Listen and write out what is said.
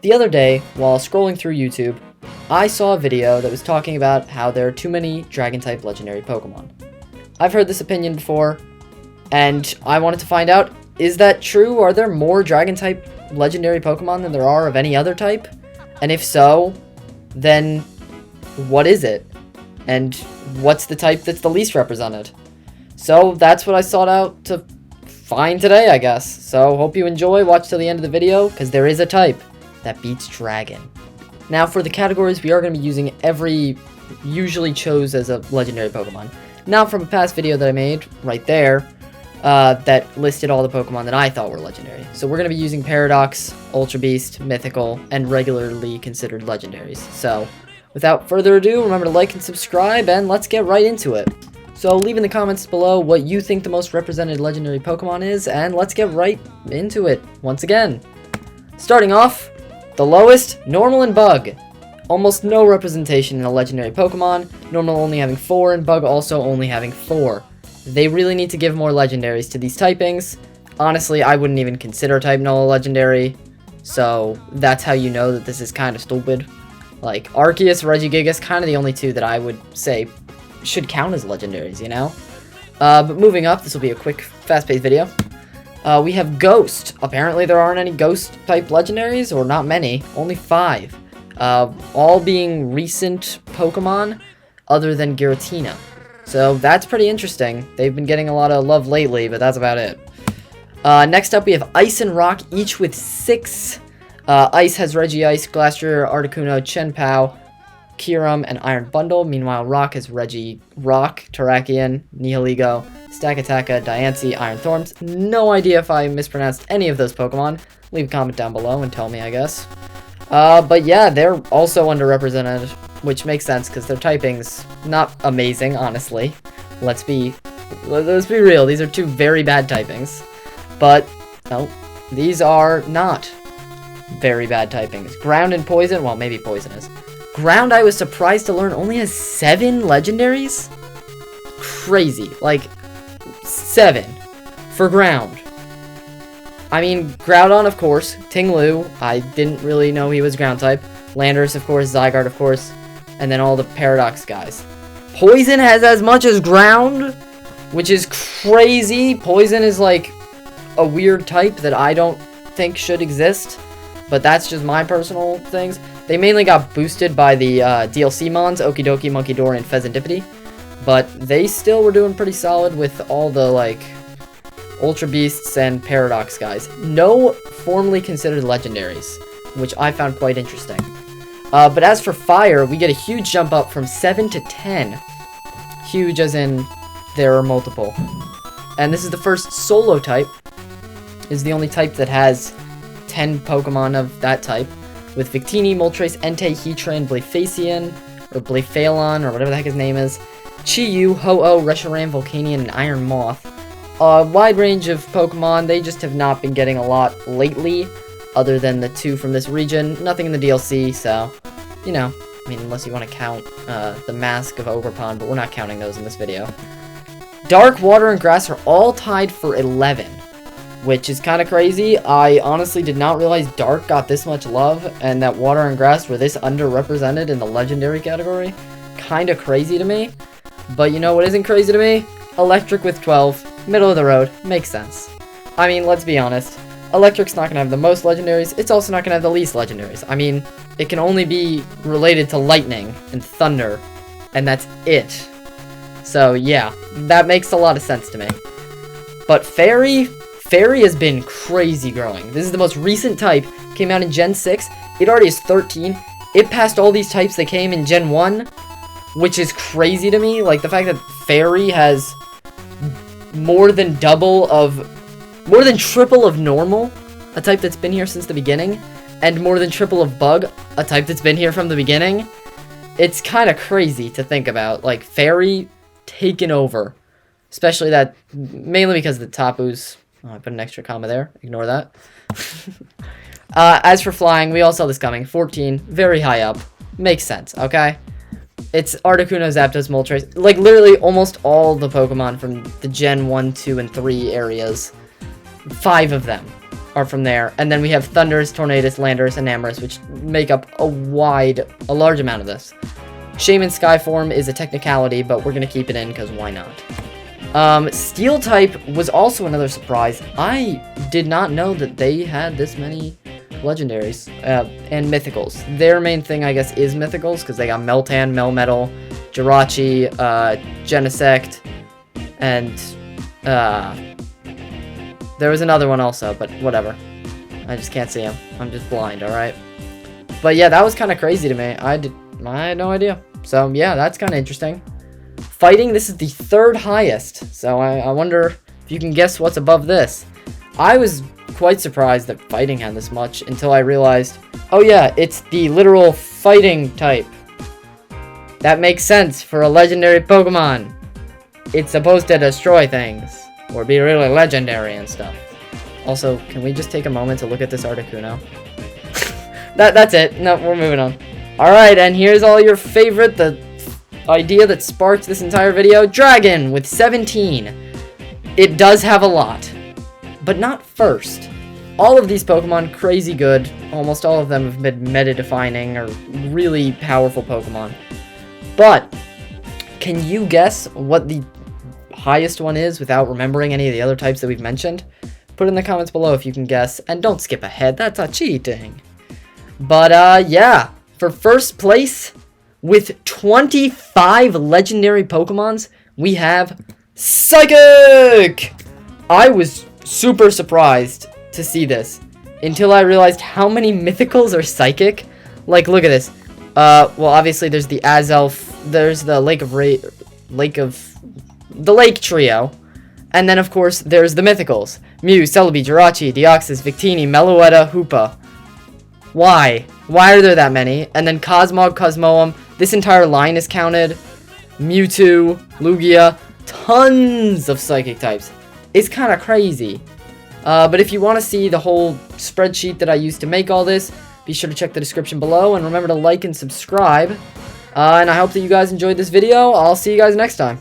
the other day, while scrolling through YouTube, I saw a video that was talking about how there are too many Dragon-type legendary Pokemon. I've heard this opinion before, and I wanted to find out, is that true? Are there more Dragon-type legendary Pokemon than there are of any other type? And if so, then what is it? And what's the type that's the least represented? So that's what I sought out to find today, I guess. So hope you enjoy, watch till the end of the video, because there is a type that beats Dragon. Now for the categories, we are going to be using every usually chose as a legendary Pokemon. Now from a past video that I made, right there, that listed all the Pokemon that I thought were legendary. So we're going to be using Paradox, Ultra Beast, Mythical, and regularly considered legendaries. So without further ado, remember to like and subscribe, and let's get right into it. So leave in the comments below what you think the most represented legendary Pokemon is, and let's get right into it once again. Starting off, the lowest, Normal and Bug. Almost no representation in a legendary Pokemon, Normal only having 4 and Bug also only having 4. They really need to give more legendaries to these typings. Honestly, I wouldn't even consider Type Null a legendary, so that's how you know that this is kind of stupid. Like, Arceus, Regigigas, kind of the only two that I would say should count as legendaries, you know? But moving up, this will be a quick, fast-paced video. We have Ghost. Apparently there aren't any Ghost-type legendaries, or not many. Only 5. All being recent Pokemon, other than Giratina. So that's pretty interesting. They've been getting a lot of love lately, but that's about it. Next up, we have Ice and Rock, each with 6. Ice has Regice, Glastrier, Articuno, Chenpao, Kyurem, and Iron Bundle. Meanwhile, Rock has Regirock, Terrakion, Nihilego, Stakataka, Diancie, Iron Thorns. No idea if I mispronounced any of those Pokemon. Leave a comment down below and tell me, I guess. But yeah, they're also underrepresented, which makes sense because their typing's not amazing, honestly. Let's be real. These are two very bad typings. But no, these are not very bad typings. Ground and Poison, well, maybe Poisonous. Ground, I was surprised to learn, only has 7 legendaries? Crazy. Like, 7 for Ground. I mean, Groudon, of course. Ting-Lu, I didn't really know he was Ground type. Landorus, of course. Zygarde, of course. And then all the Paradox guys. Poison has as much as Ground, which is crazy. Poison is like a weird type that I don't think should exist. But that's just my personal things. They mainly got boosted by the DLC mons, Okidoki, Munkidori, and Pheasantipity. But they still were doing pretty solid with all the, like, Ultra Beasts and Paradox guys. No formally considered legendaries, which I found quite interesting. But as for Fire, we get a huge jump up from 7 to 10. Huge as in there are multiple. And this is the first solo type. This is the only type that has 10 Pokemon of that type, with Victini, Moltres, Entei, Heatran, Blaziken, or Blaziken, or whatever the heck his name is, Chi-Yu, Ho-Oh, Reshiram, Volcanion, and Iron Moth. A wide range of Pokemon. They just have not been getting a lot lately, other than the 2 from this region. Nothing in the DLC, so, you know, I mean, unless you want to count the Mask of Ogerpon, but we're not counting those in this video. Dark, Water, and Grass are all tied for 11. Which is kind of crazy. I honestly did not realize Dark got this much love, and that Water and Grass were this underrepresented in the Legendary category. Kind of crazy to me. But you know what isn't crazy to me? Electric with 12. Middle of the road. Makes sense. I mean, let's be honest. Electric's not going to have the most Legendaries. It's also not going to have the least Legendaries. I mean, it can only be related to Lightning and Thunder. And that's it. So, yeah. That makes a lot of sense to me. But Fairy has been crazy growing. This is the most recent type. Came out in Gen 6. It already is 13. It passed all these types that came in Gen 1, which is crazy to me. Like, the fact that Fairy has more than triple of Normal, a type that's been here since the beginning, and more than triple of Bug, a type that's been here from the beginning. It's kind of crazy to think about. Like, Fairy taken over. Especially that, mainly because of the Tapus. Oh, I put an extra comma there. Ignore that. As for flying, we all saw this coming. 14, very high up. Makes sense, okay? It's Articuno, Zapdos, Moltres. Like, literally almost all the Pokemon from the Gen 1, 2, and 3 areas. 5 of them. are from there. And then we have Thundurus, Tornadus, Landorus, and Amorous, which make up a large amount of this. Shaman Skyform is a technicality, but we're going to keep it in because why not? Steel type was also another surprise. I did not know that they had this many legendaries and mythicals. Their main thing, I guess, is mythicals because they got Meltan, Melmetal, Jirachi, Genesect, and there was another one also, but whatever. I just can't see him. I'm just blind, alright? But yeah, that was kind of crazy to me. I had no idea. So yeah, that's kind of interesting. Fighting, this is the 3rd highest. So I wonder if you can guess what's above this. I was quite surprised that fighting had this much until I realized, oh yeah, it's the literal fighting type. That makes sense for a legendary Pokemon. It's supposed to destroy things. Or be really legendary and stuff. Also, can we just take a moment to look at this Articuno? That's it. No, we're moving on. Alright, and here's all your favorite, the idea that sparked this entire video. Dragon with 17. It does have a lot. But not first. All of these Pokemon, crazy good. Almost all of them have been meta-defining or really powerful Pokemon. But, can you guess what the highest one is without remembering any of the other types that we've mentioned? Put in the comments below if you can guess, and don't skip ahead, that's a cheating. But yeah, for first place with 25 legendary Pokemons, we have Psychic! I was super surprised to see this until I realized how many mythicals are Psychic. Like, look at this. Well, obviously there's the Azelf, there's the the Lake Trio, and then of course there's the mythicals. Mew, Celebi, Jirachi, Deoxys, Victini, Meloetta, Hoopa. Why? Why are there that many? And then Cosmog, Cosmoem, this entire line is counted. Mewtwo, Lugia, tons of Psychic types. It's kind of crazy. But if you want to see the whole spreadsheet that I used to make all this, be sure to check the description below, and remember to like and subscribe. And I hope that you guys enjoyed this video. I'll see you guys next time.